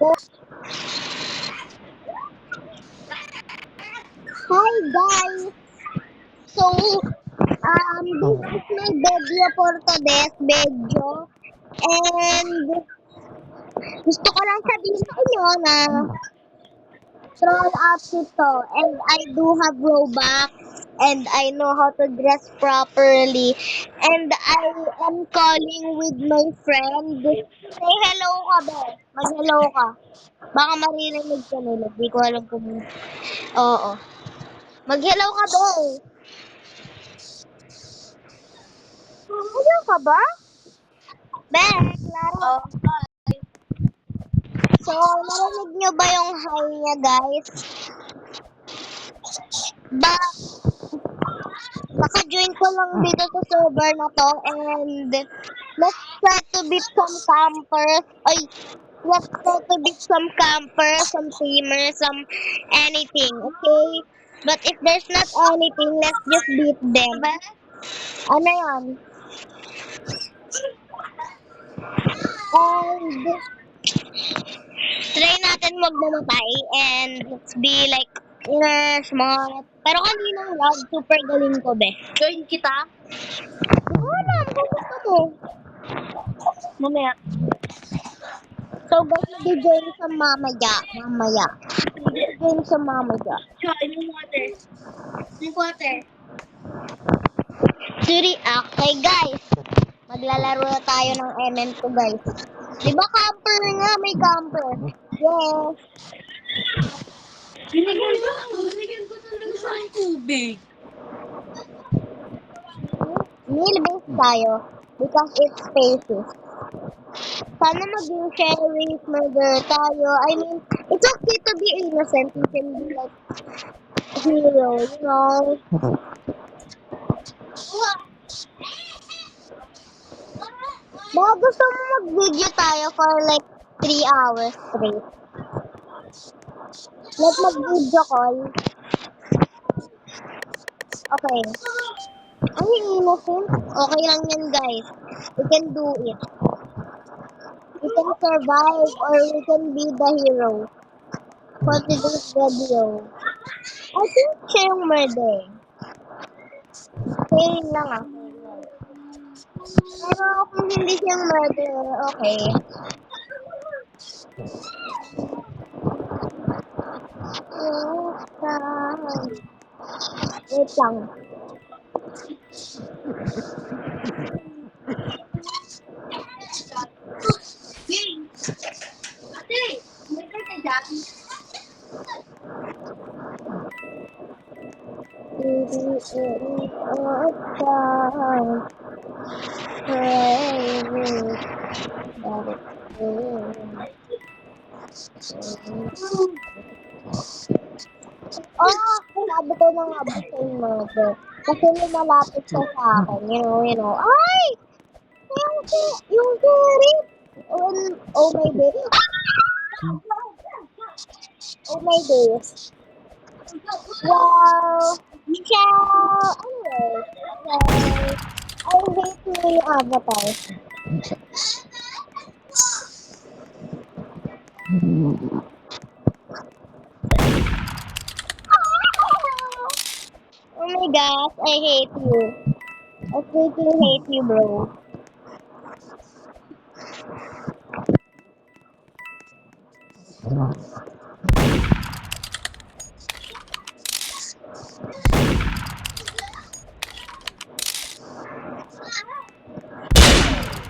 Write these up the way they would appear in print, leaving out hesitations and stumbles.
Hi guys! So, this is my video for today's video. And gusto ko lang sabihin sa inyo na troll outfit to. And I do have Robux. And I know how to dress properly. And I am calling with my friend. Say hello ka ba? Mag-hello ka. Baka maririnig ka nila. Di ko alam kung... Oo. Mag-hello ka ba? Hello ka ba? Be, Clara. So, narinig nyo ba yung hi niya, guys? Naka-join ko lang dito sa server na to and let's try to beat some campers. Let's try to beat some campers, some teamers, some anything, okay? But if there's not anything, let's just beat them. Ano yan? And try natin wag mamatay and let's be like smart. Pero kaninang lag, super galing ko, be. Join kita? Wala, kung gusto mo. Mamaya. So, guys, mag-join sa mamaya. Mag-join sa mamaya. Try yung water. Yung water. Siri, okay, guys. Maglalaro na tayo ng MM2, guys. Di ba camper nga? May camper. Yes. Binigyan ko talaga sa akin tubig. Nilbase tayo because it's spaces. Sana maging sharing murder tayo. I mean, it's okay to be innocent. You can be like hero, you know? Baka gusto mo mag-video tayo for like 3 hours straight. Like mag-video call. Okay. Ang innocent. Okay lang yan, guys. We can do it. We can survive or we can be the hero for today's video. I think siya yung murder. Saying lang ah. Pero kung hindi siya yung murder, okay. Wait lang. Ate, may ka dyan? Sabi ko na nga ba sa mother. Kasi lumalapit siya sa akin. You know. Ay! Yung sheriff! Oh my day. Oh my days. Wow! Anyway. I hate na yung avatar. Oh my gosh, I hate you. I freaking hate you, bro.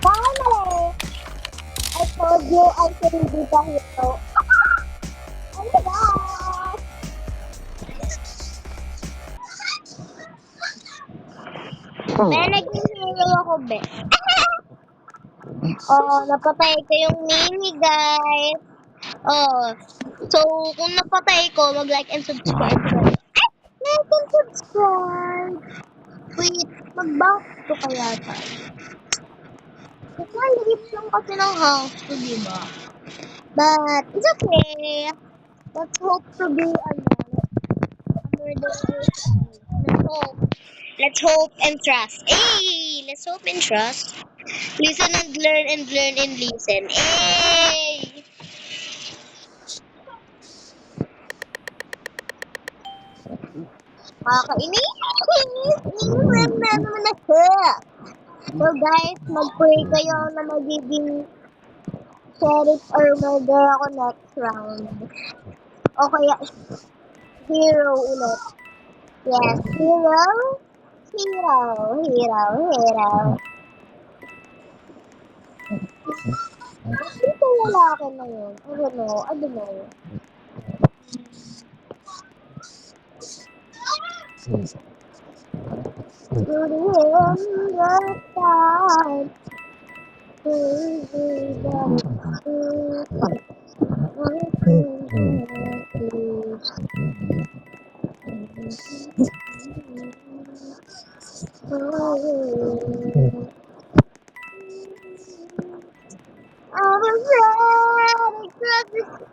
Finally! I told you I can be the hero. Oh my gosh! Be, naging hero ako, be. Napatay ko yung Mimi, guys. So, kung napatay ko, mag-like and subscribe. Like and subscribe. Wait, mag-bounce ko kaya tayo. Kasi maliit lang kasi ng house ko, diba? But, it's okay. Let's hope to be, murderer. Let's hope and trust. Hey! Let's hope and trust. Listen and learn and learn and listen. Hey! Nakakainis. Inis na naman ako. So guys, mag-pray kayo na magiging sheriff or murder ako next round. O kaya hero ulit. Yes, hero. Dito wala ako na yun. I don't know. To the end of time.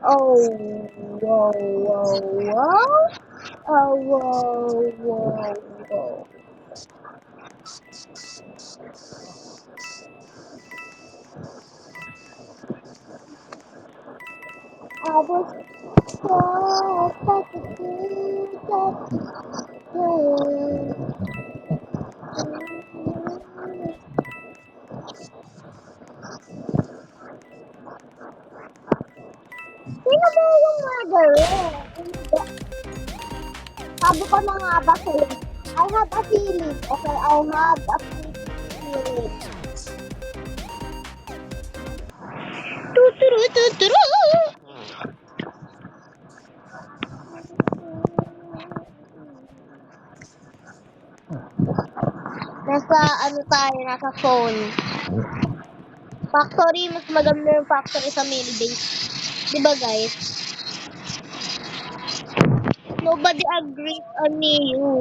Oh, whoa. Oh, whoa. I was so sino ba yung murderer? Sabi ko na nga ba sa'yo? I have a feeling. Okay, I have a feeling. Tuturu. Nasa phone. Factory, mas maganda yung factory sa mini base. Diba guys? Nobody agrees on you.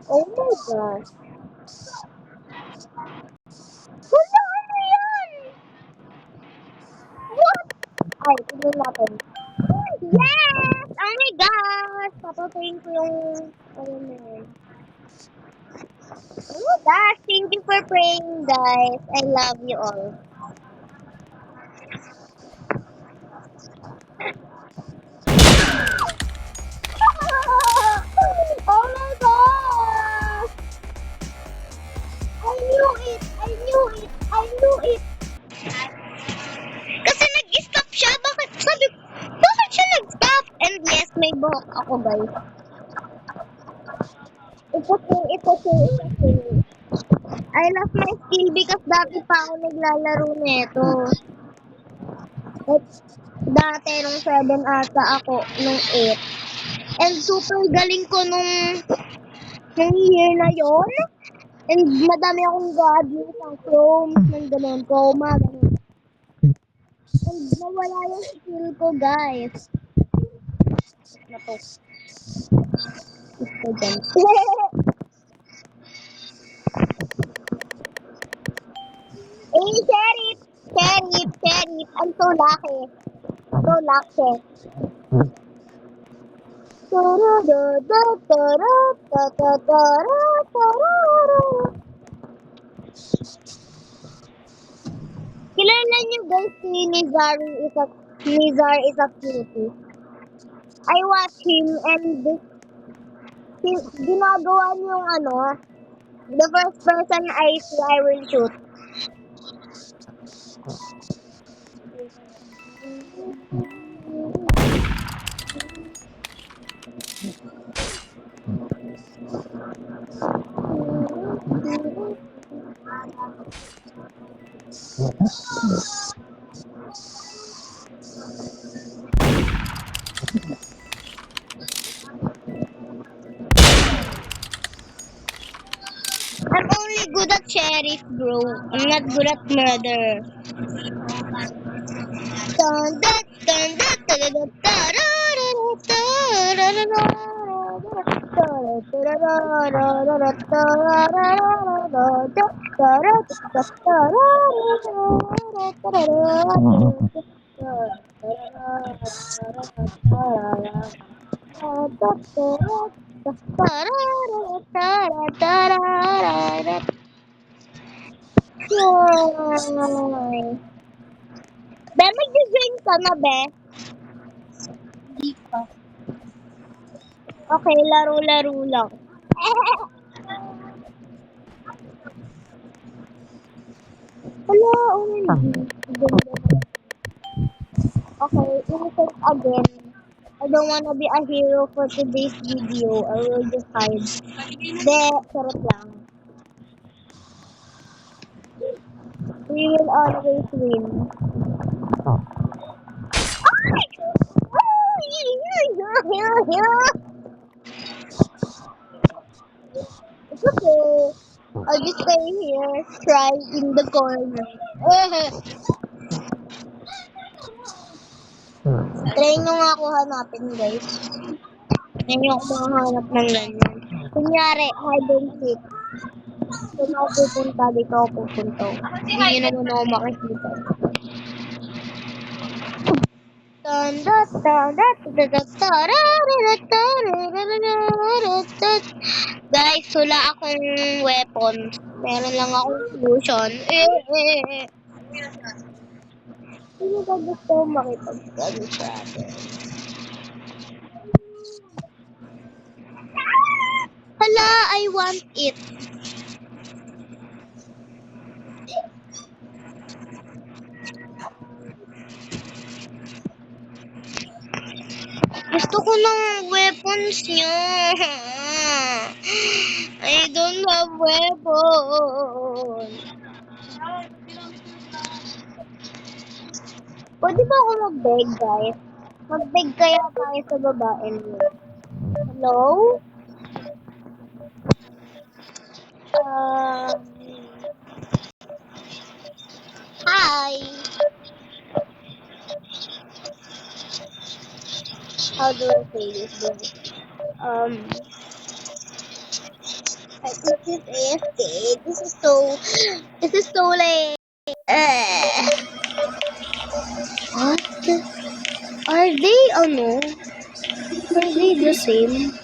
Oh my gosh. Wala, ano yan? What? Ay, tignan natin. Yes! Oh my gosh! Papatayin ko yung... Ano na yun. Oh my gosh! Thank you for praying, guys. I love you all. Oh my gosh! I knew it! Kasi nag-stop siya. Bakit siya nag-stop? And yes, may buhok ako, guys. It's okay. I lost my skill because dati pa ako naglalaro nito. Dati nung 7 ata ako, nung 8. And super galing ko nung year na yon. And madami akong gadgets, ang chrome, ng ganun, chroma, ganun. And nawala yung skill ko, guys. Na to. Ito dyan. Hey, Sheriff! I'm so lucky. Kilala niyo guys si Nizar is a cutie. I watch him and ginagawa niyo yung ano, the first person I see, I will shoot. I'm only good at sheriff, bro. I'm not good at murder. Ay. Be, mag-join ka na, be. Hindi pa. Okay, laro-laro lang. Wala, okay, innocent again. I don't wanna be a hero for today's video. I will just hide. De, charot lang. We will always win. It's okay. I'll just stay here, cry in the corner. Try nyo nga ako hanapin, guys. Try nyo ako makahanap ng ganyan. Kunyari, hide and seek. Kung ako pupunta, dito ako pupunta. Hindi nyo naman ako makikita. Guys, wala akong weapons. Meron lang akong solution. Sino ba gusto makipag-ano sa atin? Hala, I want it. Gusto ko ng weapons nyo. I don't have weapons. Pwede ba ako mag-beg, guys? Mag-beg kaya tayo sa babae niyo. Hello? Hi. How do I say this? I think this AFK. This is so late. What? Are they, are they the same?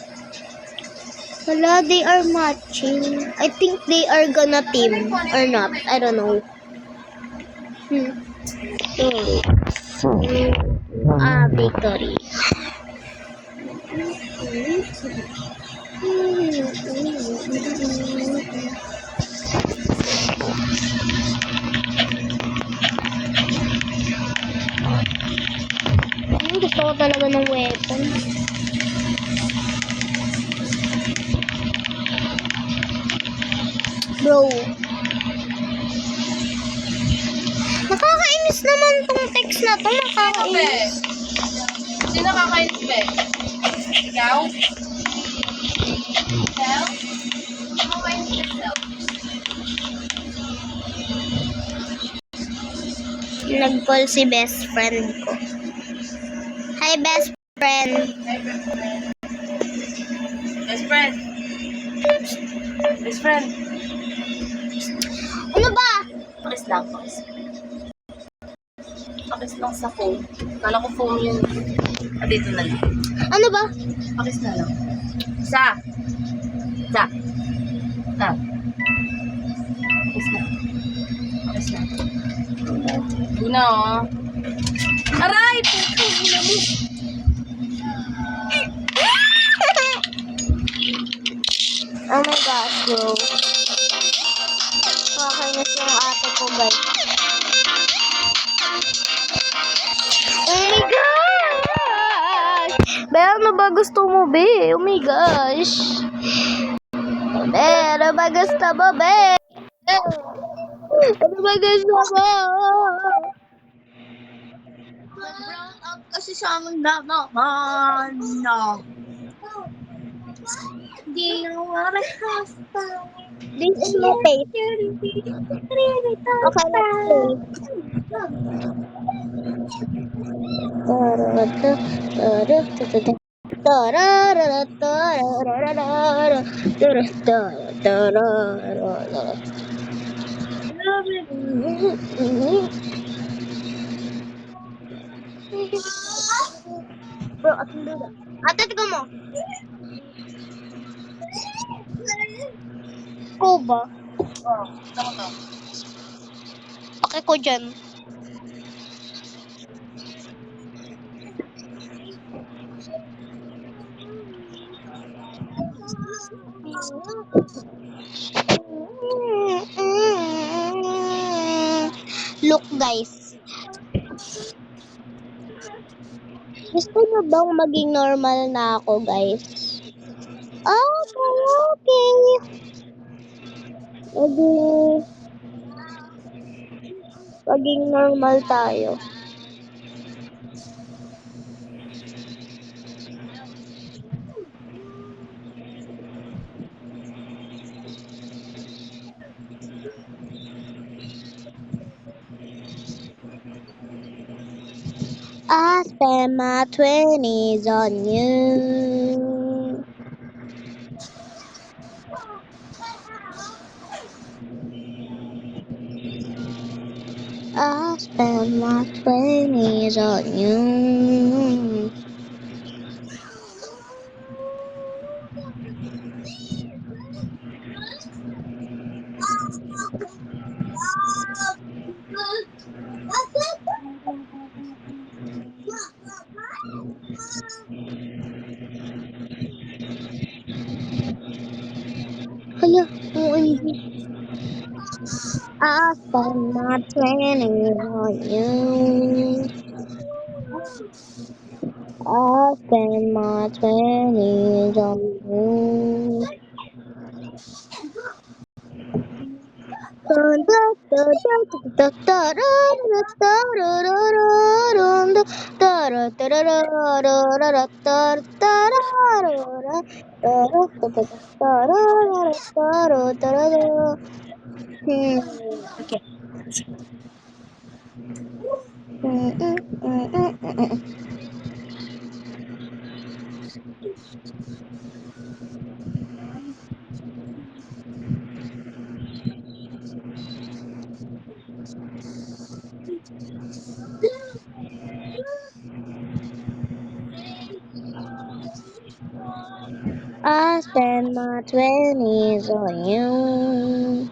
Wala, they are matching. I think they are gonna team or not. I don't know. Victory. Gusto ko talaga ng weapon. Bro. Nakakainis naman tong text na to. Nakakainis. Sino kakainis, be? Ikaw? Ikaw? Kakainis yourself. Nag-call si best friend ko. Hi, best friend. Best friend. Best friend. Ano ba? Pakis lang, pakis. Pakis lang sa phone. Kala ko phone yun. Ah, dito na lang. Ano ba? Pakis na lang. Isa. Isa. Isa. Pakis na. Pakis na. Guna, oh. Aray! Puto, guna mo. Oh my gosh, bro. Nakakainis yung ate ko, guys. Oh my gosh! Be, ano ba gusto mo, be? Oh my gosh. Be, ano ba gusto mo, be? Ano ba gusto mo? Nag-brown out kasi siya ng naman. No. Hindi na marahas pa. This is my face. Okay, let's play. Bro, ating duda. Ate, tiga mo. Ko ba? Oh, tama to. lalaki ko dyan. Look guys, gusto nyo bang maging normal na ako guys? Okay, okay. Maging, maging normal tayo. I spend my 20s on you. I spend my 20s on you. Hala, OMG. I spend my 20s on you. I spend my 20s on you. Okay. I spend my 20s on you.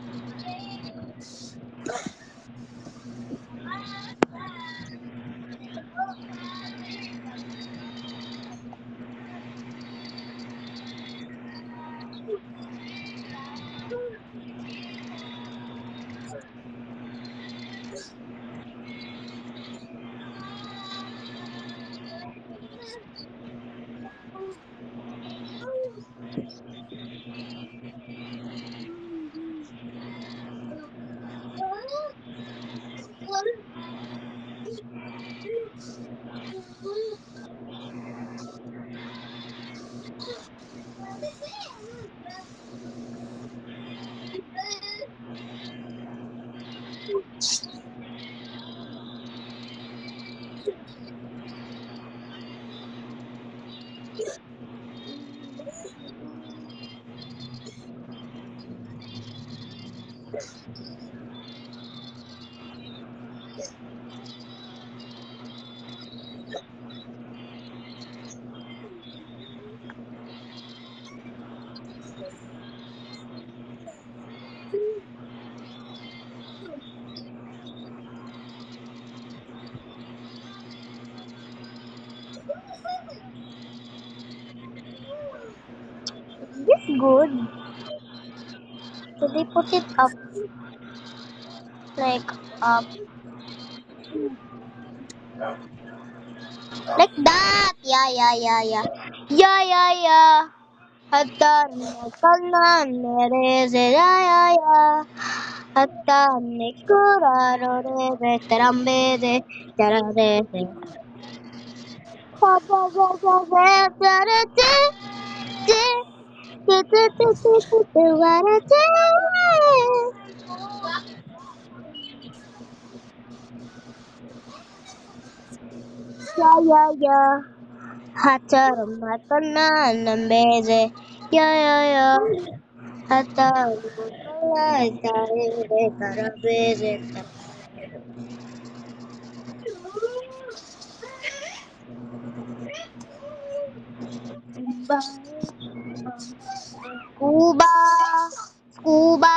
This good. So they put it up like up like that. Yeah, yeah, yeah, yeah. Yeah, yeah, yeah. Hatta kanan mere se ya ya ya. Hatta kuraro re veterambe de tara de. Pa pa pa pa pa tara de de de de de de wara de. Yeah, yeah, yeah. Hatar matanan nambeze. Yeah, yeah, yeah. Hatar matanan tare de tarabeze. Scuba, scuba.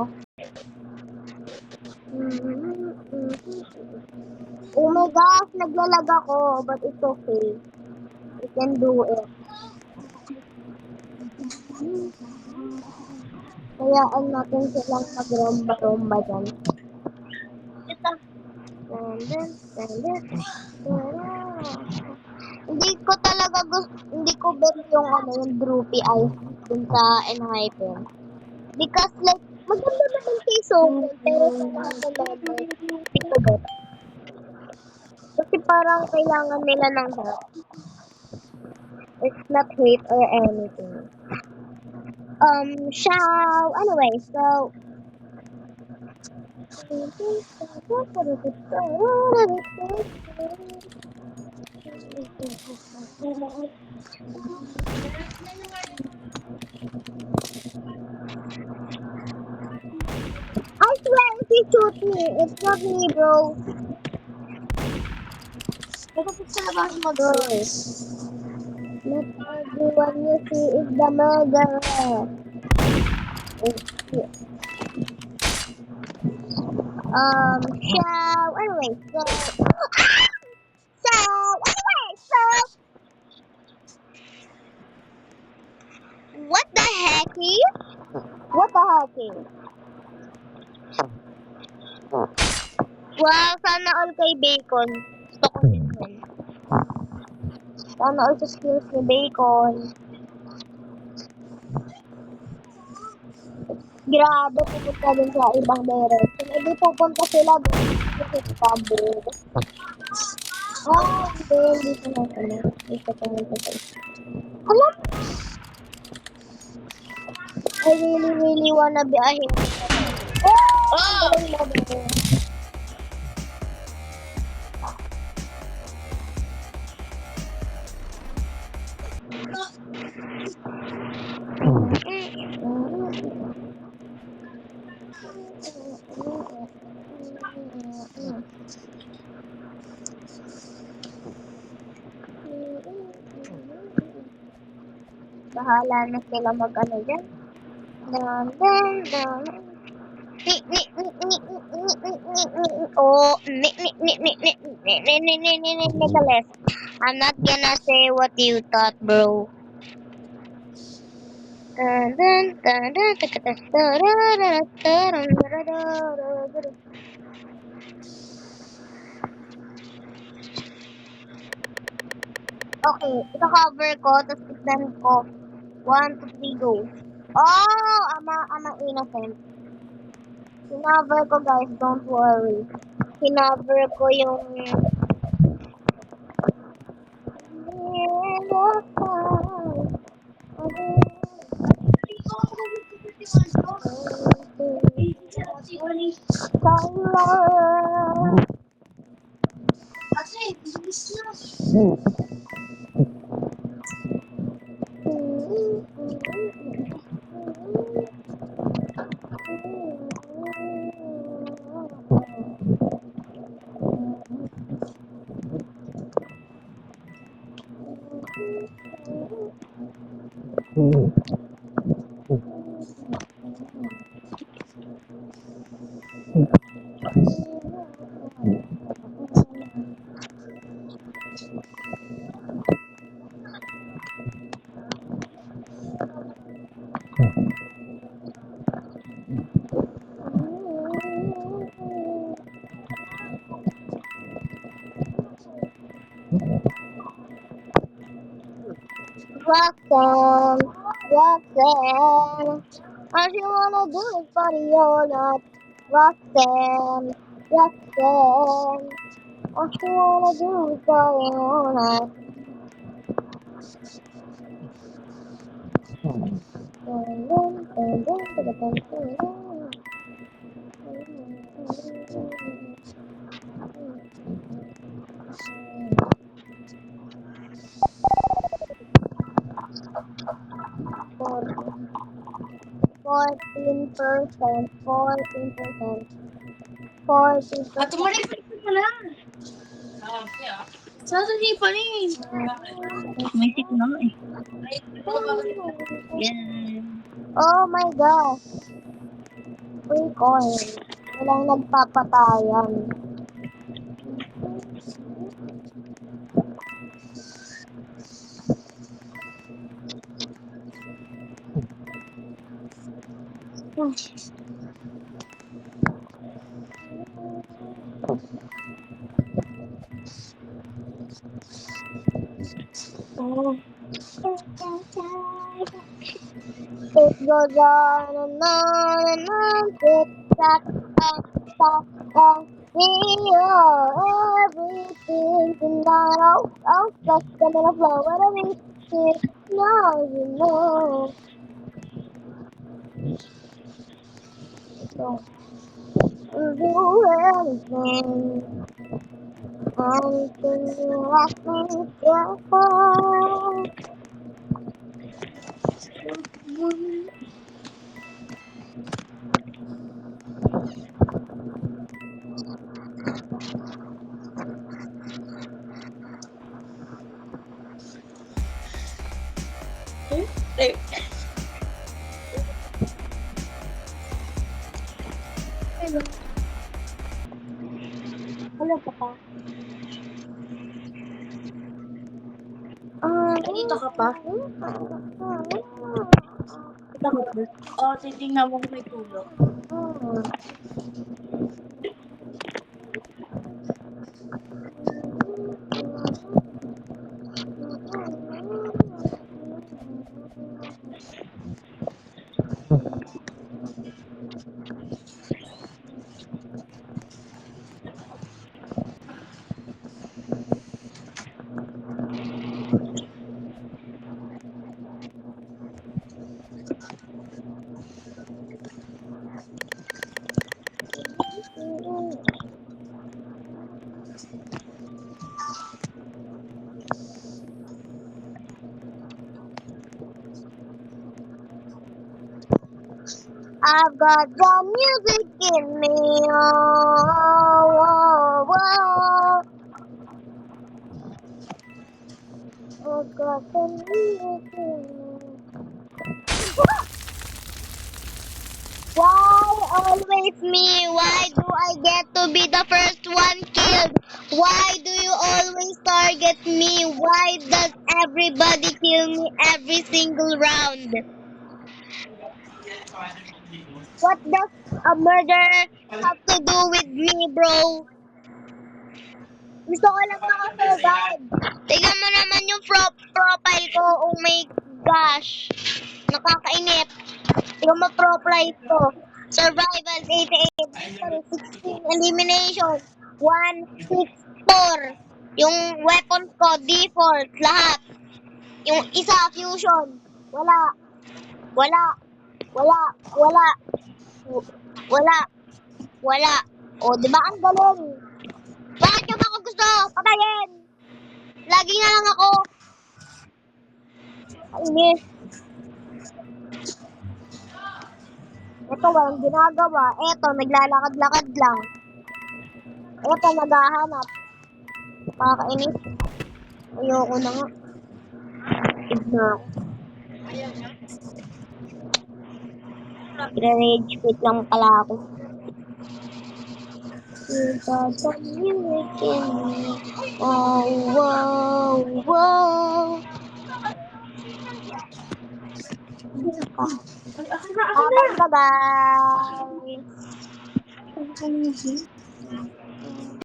Oh my gosh, naglalag ako, but it's okay. We can do it. Hayaan natin silang magromba-romba dyan. Ito. Hindi ko bet yung yung droopy eyes dun sa Enhypen. Because like, maganda naman kay Sokol, pero sa lahat ng members, hindi ko bet. Kasi parang kailangan nila ng help. It's not hate or anything. Anyway, so, I swear if you shoot me, it's not me, bro. Bakit sa labas mo, Bro. Not everyone you see is the murderer. Anyway, what the hecky? What the hecky? Wow, sana all kay Bacon. Gusto ko din yun. Sana all sa skills ni Bacon. Grabe, pupunta din sa ibang direction. E di pupunta sila doon sa Pablo. Hindi ko na ano. Dito pumunta tayo. Alam, I really wanna be a hero. Oh! Ang galing mo din. Bahala na sila mag-ano dyan. Oh, Nicholas. I'm not gonna say what you thought, bro. Okay, ito-cover ko, tapos tignan ko. 1, 2, 3, go. Oh, I'm innocent. Kinover ko, guys, don't worry. Kinover ko yung... Kasi, bilis na. Roxanne, Roxanne. All she wanna do is party all night. Roxanne, Roxanne. All she wanna do is party all night. Dun, dun, dun, dun, dun, dun, dun, dun. 14%, 14%, At 14%. tumalik mo na. Sasabi pa rin. May tip na nga eh. Yan. Oh my God, free coin. Walang nagpapatayan. Oh. It goes on and on and on, tick tock, tock, tock, and we are everything tonight. Oh, just a little flow, what a mistake. Now you know. So, do anything, anything you ask me for. Wala pa pa. Dito ka pa? Dito ka pa? O, titingnan mo kung may tulog. I've got the music in me. Oh, oh, oh. I've got the music in me. Why always me? Why do I get to be the first one killed? Why do you always target me? Why does everybody kill me every single round? What does a murderer have to do with me, bro? Gusto ko lang makasurvive. Tingnan mo naman yung profile ko. Oh my gosh. Nakakainip. Tingnan mo profile ko. Survival 88. Victory 16. Elimination 164. Yung weapons ko, default, lahat. Yung isa, fusion. Wala. Wala. Wala. Wala. Wala. Wala. O, di ba ang galing? Bakit nyo ba ako gusto patayin? Lagi na lang ako. Kainis. Ito, walang ginagawa. Ito, naglalakad-lakad lang. Ito, naghahanap. Nakakainis. Ayoko na nga. Tignan ako. Rage quit lang pala ako. You got the music in me. Oh, wow, wow. Bye-bye, guys.